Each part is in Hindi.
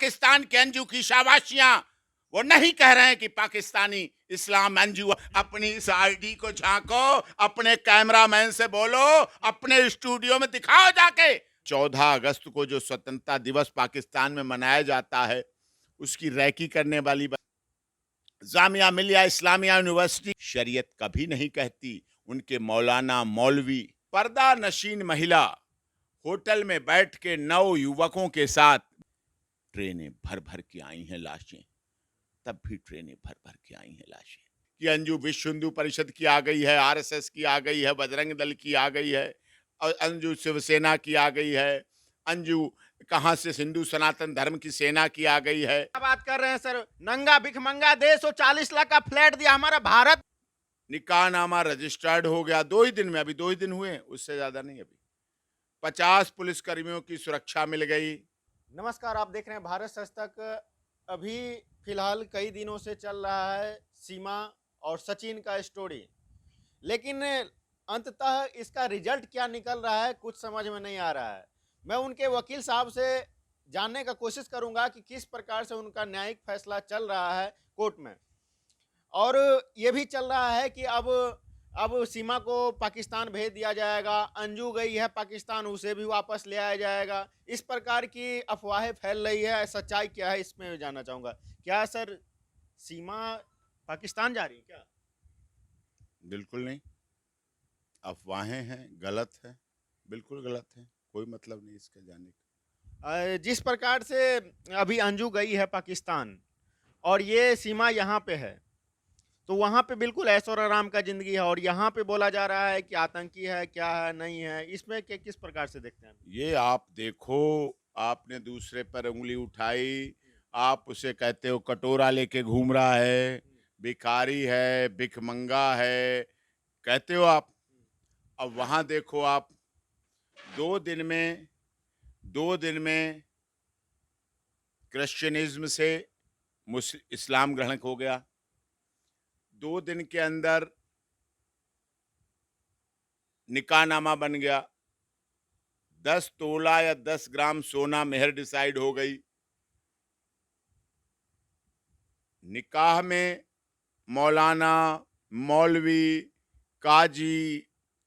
पाकिस्तान के अंजू की शाबाशियां, वो नहीं कह रहे हैं कि पाकिस्तानी इस्लाम अंजू। अपनी इस आईडी को झांको, अपने कैमरामैन से बोलो, अपने स्टूडियो में दिखाओ जाके। 14 अगस्त को जो स्वतंत्रता दिवस पाकिस्तान में मनाया जाता है, उसकी रैकी करने वाली जामिया मिलिया इस्लामिया यूनिवर्सिटी शरीयत कभी नहीं कहती। उनके मौलाना मौलवी पर्दा नशीन महिला होटल में बैठ के 9 युवकों के साथ, ट्रेनें भर भर के आई हैं लाशें, तब भी ट्रेनें भर भर के आई हैं लाशें। कि अंजू विश्व हिंदू परिषद की आ गई है, आरएसएस की आ गई है, बजरंग दल की आ गई है, और अंजू शिवसेना की आ गई है, अंजू कहां से हिंदू सनातन धर्म की सेना की आ गई है। क्या बात कर रहे हैं सर? नंगा भिखमंगा देश, 40 लाख का फ्लैट दिया हमारा भारत। निकाह नामा रजिस्टर्ड हो गया 2 ही दिन में, अभी 2 ही दिन हुए, उससे ज्यादा नहीं। अभी 50 पुलिसकर्मियों की सुरक्षा मिल गई। नमस्कार, आप देख रहे हैं भारत सस्तक। अभी फिलहाल कई दिनों से चल रहा है सीमा और सचिन का स्टोरी, लेकिन अंततः इसका रिजल्ट क्या निकल रहा है कुछ समझ में नहीं आ रहा है। मैं उनके वकील साहब से जानने का कोशिश करूंगा कि किस प्रकार से उनका न्यायिक फैसला चल रहा है कोर्ट में, और ये भी चल रहा है कि अब सीमा को पाकिस्तान भेज दिया जाएगा, अंजू गई है पाकिस्तान, उसे भी वापस ले आया जाएगा। इस प्रकार की अफवाहें फैल रही है, सच्चाई क्या है इसमें जानना चाहूँगा। क्या सर सीमा पाकिस्तान जा रही है क्या? बिल्कुल नहीं, अफवाहें हैं, गलत है, बिल्कुल गलत है, कोई मतलब नहीं इसके जाने का। जिस प्रकार से अभी अंजू गई है पाकिस्तान और ये सीमा यहाँ पे है, तो वहाँ पे बिल्कुल ऐशो और आराम का जिंदगी है, और यहाँ पे बोला जा रहा है कि आतंकी है, क्या है नहीं है, इसमें किस प्रकार से देखते हैं? ये आप देखो, आपने दूसरे पर उंगली उठाई, आप उसे कहते हो कटोरा लेके घूम रहा है, भिखारी है, भिखमंगा है, कहते हो आप। अब वहां देखो आप, 2 दिन में 2 दिन में क्रिश्चियनिज्म से इस्लाम ग्रहण हो गया। 2 दिन के अंदर निकाहनामा बन गया, 10 तोला या 10 ग्राम सोना मेहर डिसाइड हो गई। निकाह में मौलाना, मौलवी, काजी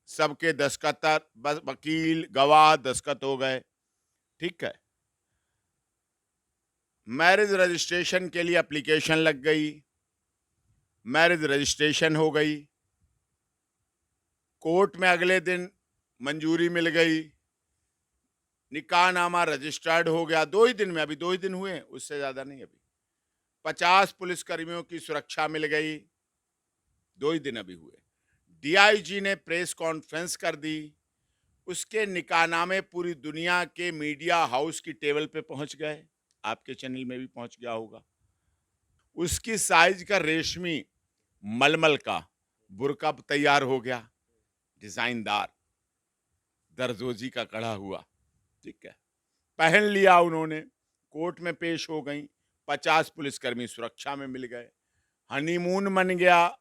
सबके दस्तखत, वकील, गवाह दस्तखत हो गए। ठीक है, मैरिज रजिस्ट्रेशन के लिए एप्लीकेशन लग गई, मैरिज रजिस्ट्रेशन हो गई, कोर्ट में अगले दिन मंजूरी मिल गई, निकाहनामा रजिस्टर्ड हो गया 2 ही दिन में, अभी 2 ही दिन हुए, उससे ज्यादा नहीं। अभी 50 पुलिसकर्मियों की सुरक्षा मिल गई, 2 ही दिन अभी हुए। डीआईजी ने प्रेस कॉन्फ्रेंस कर दी, उसके निकाहनामे पूरी दुनिया के मीडिया हाउस की टेबल पे पहुंच गए, आपके चैनल में भी पहुंच गया होगा। उसकी साइज का रेशमी मलमल का बुर्का तैयार हो गया, डिजाइनदार, दरजोजी का कड़ा हुआ। ठीक है, पहन लिया उन्होंने, कोर्ट में पेश हो गई, 50 पुलिसकर्मी सुरक्षा में मिल गए, हनीमून बन गया,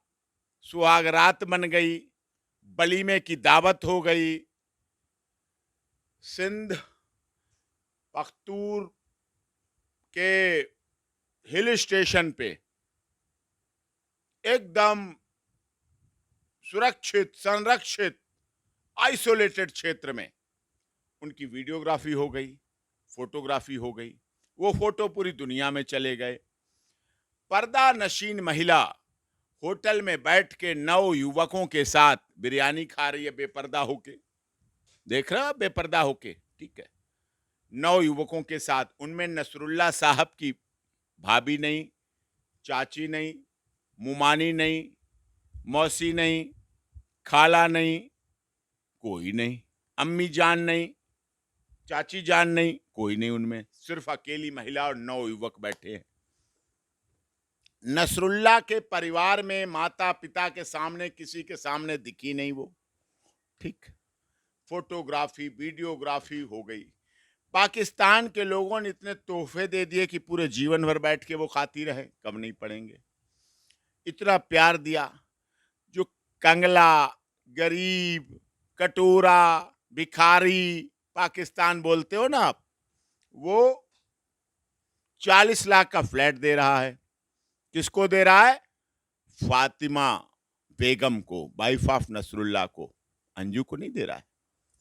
सुहागरात बन गई, वलीमे की दावत हो गई। सिंध पख्तूर के हिल स्टेशन पे एकदम सुरक्षित, संरक्षित, आइसोलेटेड क्षेत्र में उनकी वीडियोग्राफी हो गई, फोटोग्राफी हो गई, वो फोटो पूरी दुनिया में चले गए। पर्दा नशीन महिला होटल में बैठ के 9 युवकों के साथ बिरयानी खा रही है बेपर्दा होके, देख रहा बेपर्दा होके। ठीक है, 9 युवकों के साथ, उनमें नसरुल्ला साहब की भाभी नहीं, चाची नहीं, मुमानी नहीं, मौसी नहीं, खाला नहीं, कोई नहीं, अम्मी जान नहीं, चाची जान नहीं, कोई नहीं, उनमें सिर्फ अकेली महिला और 9 युवक बैठे हैं। नसरुल्ला के परिवार में माता पिता के सामने, किसी के सामने दिखी नहीं वो। ठीक, फोटोग्राफी, वीडियोग्राफी हो गई। पाकिस्तान के लोगों ने इतने तोहफे दे दिए कि पूरे जीवन भर बैठ के वो खाती रहे, कम नहीं पड़ेंगे। इतना प्यार दिया, जो कंगला, गरीब, कटोरा, भिखारी पाकिस्तान बोलते हो ना आप, वो 40 लाख का फ्लैट दे रहा है। किसको दे रहा है? फातिमा बेगम को, वाइफ ऑफ नसरुल्लाह को, अंजू को नहीं दे रहा है।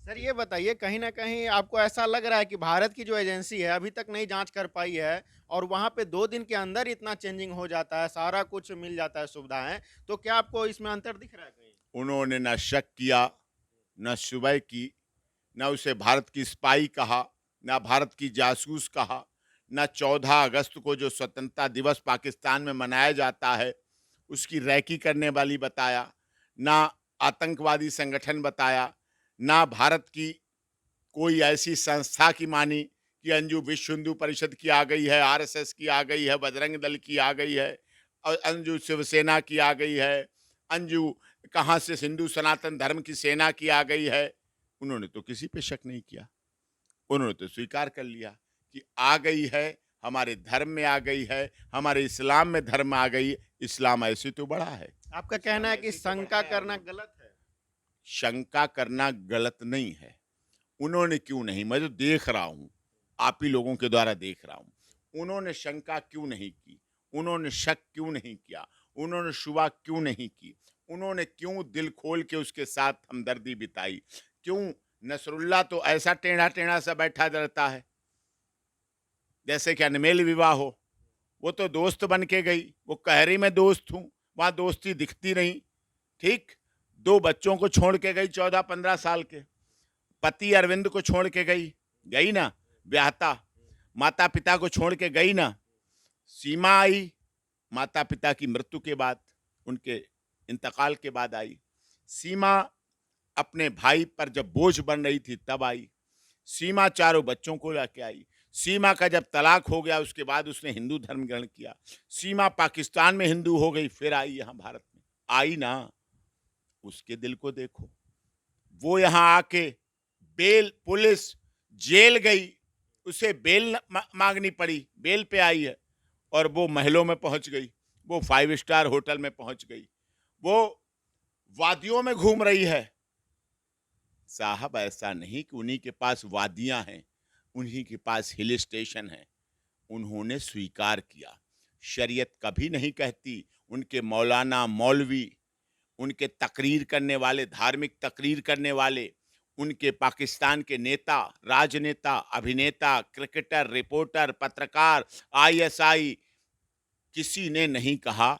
सर ये बताइए, कहीं ना कहीं आपको ऐसा लग रहा है कि भारत की जो एजेंसी है अभी तक नहीं जांच कर पाई है और वहां पे 2 दिन के अंदर इतना चेंजिंग हो जाता है, सारा कुछ मिल जाता है सुविधाएं, तो क्या आपको इसमें अंतर दिख रहा है कहीं? उन्होंने न शक किया, न शुबह की, न उसे भारत की स्पाई कहा, न भारत की जासूस कहा, न 14 अगस्त को जो स्वतंत्रता दिवस पाकिस्तान में मनाया जाता है उसकी रैकी करने वाली बताया, न आतंकवादी संगठन बताया, न भारत की कोई ऐसी संस्था की मानी कि अंजू विश्व हिंदू परिषद की आ गई है, आरएसएस की आ गई है, बजरंग दल की आ गई है, और अंजू शिवसेना की आ गई है, अंजू कहाँ से हिंदू सनातन धर्म की सेना की आ गई है। उन्होंने तो किसी पे शक नहीं किया, उन्होंने तो स्वीकार कर लिया कि आ गई है, हमारे धर्म में आ गई है, हमारे इस्लाम में धर्म आ गई। इस्लाम ऐसे तो बड़ा है। आपका कहना है कि शंका करना गलत है? शंका करना गलत नहीं है। उन्होंने क्यों नहीं, मैं तो देख रहा हूं, आप ही लोगों के द्वारा देख रहा हूं, उन्होंने शंका क्यों नहीं की, उन्होंने शक क्यों नहीं किया, उन्होंने शुबा क्यों नहीं की, उन्होंने क्यों दिल खोल के उसके साथ हमदर्दी बिताई? क्यों? नसरुल्लाह तो ऐसा टेढ़ा टेढ़ा सा बैठा रहता है जैसे कि अनमेल विवाह हो। वो तो दोस्त बन के गई, वो कहरी में दोस्त हूं, वहां दोस्ती दिखती नहीं। ठीक, 2 बच्चों को छोड़ के गई, 14-15 साल के पति अरविंद को छोड़ के गई ना, ब्याहता। माता पिता को छोड़ के गई ना। सीमा आई माता पिता की मृत्यु के बाद, उनके इंतकाल के बाद आई। सीमा अपने भाई पर जब बोझ बन रही थी तब आई। सीमा 4 बच्चों को लेके आई। सीमा का जब तलाक हो गया उसके बाद उसने हिंदू धर्म ग्रहण किया। सीमा पाकिस्तान में हिंदू हो गई, फिर आई यहाँ भारत में, आई ना। उसके दिल को देखो, वो यहाँ आके बेल, पुलिस जेल गई, उसे बेल मांगनी पड़ी, बेल पे आई है, और वो महलों में पहुंच गई, वो 5 स्टार होटल में पहुंच गई, वो वादियों में घूम रही है। साहब ऐसा नहीं कि उन्हीं के पास वादियां हैं, उन्हीं के पास हिल स्टेशन है। उन्होंने स्वीकार किया। शरीयत कभी नहीं कहती, उनके मौलाना, मौलवी, उनके तकरीर करने वाले, धार्मिक तकरीर करने वाले, उनके पाकिस्तान के नेता, राजनेता, अभिनेता, क्रिकेटर, रिपोर्टर, पत्रकार, आईएसआई, किसी ने नहीं कहा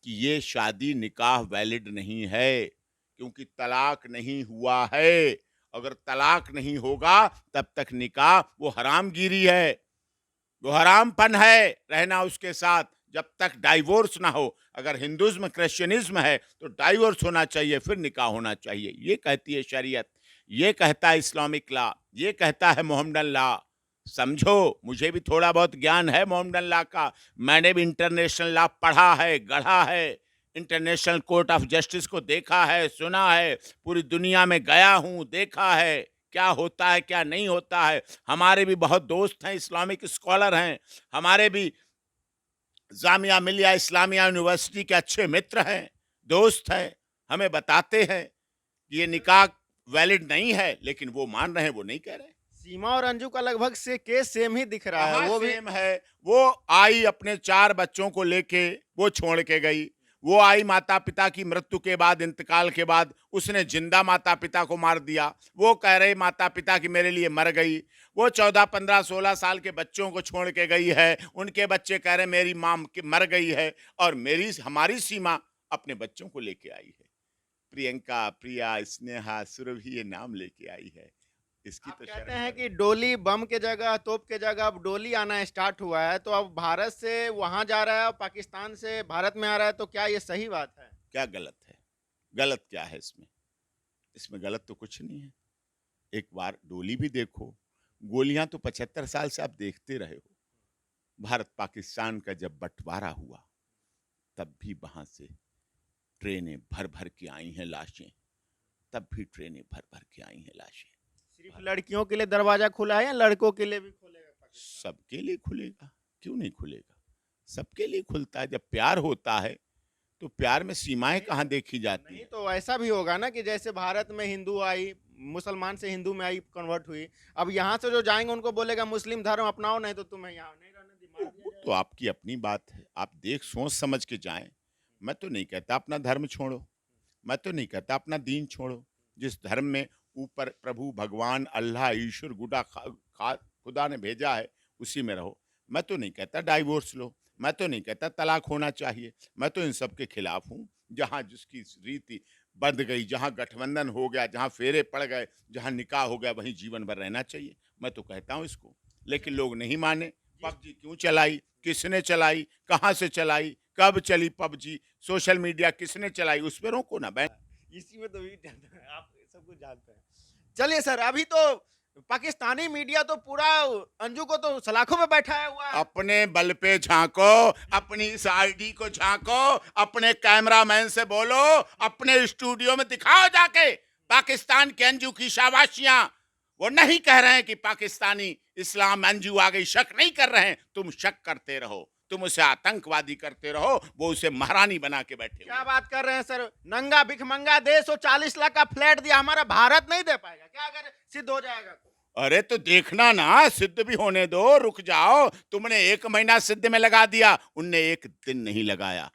कि ये शादी निकाह वैलिड नहीं है, क्योंकि तलाक नहीं हुआ है। अगर तलाक नहीं होगा तब तक निकाह वो हरामगिरी है, वो हरामपन है रहना उसके साथ, जब तक डाइवोर्स ना हो। अगर हिंदुज्म क्रिश्चियनिज्म है तो डाइवोर्स होना चाहिए, फिर निकाह होना चाहिए। ये कहती है शरीयत, ये कहता है इस्लामिक लॉ, ये कहता है मोहम्मदन लॉ। समझो, मुझे भी थोड़ा बहुत ज्ञान है मोहम्मदन लॉ का। मैंने भी इंटरनेशनल लॉ पढ़ा है, गढ़ा है, इंटरनेशनल कोर्ट ऑफ जस्टिस को देखा है, सुना है, पूरी दुनिया में गया हूं, देखा है क्या होता है क्या नहीं होता है। हमारे भी बहुत दोस्त हैं, इस्लामिक स्कॉलर हैं, हमारे भी जामिया मिलिया इस्लामिया यूनिवर्सिटी के अच्छे मित्र हैं, दोस्त हैं, हमें बताते हैं कि ये निकाह वैलिड नहीं है, लेकिन वो मान रहे हैं, वो नहीं कह रहे। सीमा और अंजू का लगभग से केस सेम ही दिख रहा है। वो भी सेम है। वो आई अपने 4 बच्चों को लेके, वो छोड़ के गई। वो आई माता पिता की मृत्यु के बाद, इंतकाल के बाद, उसने जिंदा माता पिता को मार दिया। वो कह रहे माता पिता की मेरे लिए मर गई। वो 14, 15, 16 साल के बच्चों को छोड़ के गई है, उनके बच्चे कह रहे मेरी माँ मर गई है, और हमारी सीमा अपने बच्चों को लेके आई है। प्रियंका, प्रिया, स्नेहा, सुरभि ये नाम लेके आई है। इसकी आप तो कहते शर्म हैं करो। कि डोली बम के जगह, तोप के जगह अब डोली आना स्टार्ट हुआ है, तो अब भारत से वहां जा रहा है और पाकिस्तान से भारत में आ रहा है, तो क्या ये सही बात है? क्या गलत है? गलत क्या है इसमें? इसमें गलत तो कुछ नहीं है। एक बार डोली भी देखो, गोलियां तो 75 साल से आप देखते रहे हो। भारत पाकिस्तान का जब बंटवारा हुआ तब भी वहां से ट्रेनें भर भर के आई हैं लाशें, तब भी ट्रेनें भर भर के आई हैं लाशें। सिर्फ लड़कियों के लिए दरवाजा खुला है या लड़कों के लिए भी खुलेगा पाकिस्तान? सबके लिए खुलेगा, क्यों नहीं खुलेगा? सबके लिए खुलता है। जब प्यार होता है तो प्यार में सीमाएं कहाँ देखी जाती नहीं हैं? तो ऐसा भी होगा ना कि जैसे भारत में हिंदू आई, मुसलमान से हिंदू में आई, कन्वर्ट हुई, अब यहाँ से जो जाएंगे उनको बोलेगा मुस्लिम धर्म अपनाओ, नहीं तो तुम्हें यहाँ नहीं रहने दी, मार दिया तो आपकी अपनी बात है, आप देख सोच समझ के जाएं। मैं तो नहीं कहता अपना धर्म छोड़ो, मैं तो नहीं कहता अपना दीन छोड़ो। जिस धर्म में ऊपर प्रभु भगवान अल्लाह ईश्वर खुदा ने भेजा है उसी में रहो। मैं तो नहीं कहता डाइवोर्स लो, मैं तो नहीं कहता तलाक होना चाहिए। मैं तो इन सब के खिलाफ हूँ। जहाँ जिसकी रीति बंध गई, जहाँ गठबंधन हो गया, जहाँ फेरे पड़ गए, जहाँ निकाह हो गया, वहीं जीवन भर रहना चाहिए। मैं तो कहता हूँ इसको, लेकिन लोग नहीं माने। पबजी क्यों चलाई, किसने चलाई, कहाँ से चलाई, कब चली पबजी, सोशल मीडिया किसने चलाई, उस पर रोको ना बैठ। इसी में तो आप सब कुछ जानते हैं। चलिए सर, अभी तो पाकिस्तानी मीडिया तो पूरा अंजू को तो सलाखों में बैठाया हुआ है। अपने बल पे झांको, अपनी इस आईडी को झांको, अपने कैमरामैन से बोलो, अपने स्टूडियो में दिखाओ जाके पाकिस्तान के अंजू की शाबाशियां। वो नहीं कह रहे हैं कि पाकिस्तानी इस्लाम अंजू आ गई, शक नहीं कर रहे हैं। तुम शक करते रहो, तुम उसे आतंकवादी करते रहो, वो उसे महारानी बना के बैठे क्या बात कर रहे हैं सर? नंगा भिखमंगा देश, वो 40 लाख का फ्लैट दिया, हमारा भारत नहीं दे पाएगा क्या अगर सिद्ध हो जाएगा तो? अरे तो देखना ना, सिद्ध भी होने दो, रुक जाओ। तुमने 1 महीना सिद्ध में लगा दिया, उनने 1 दिन नहीं लगाया।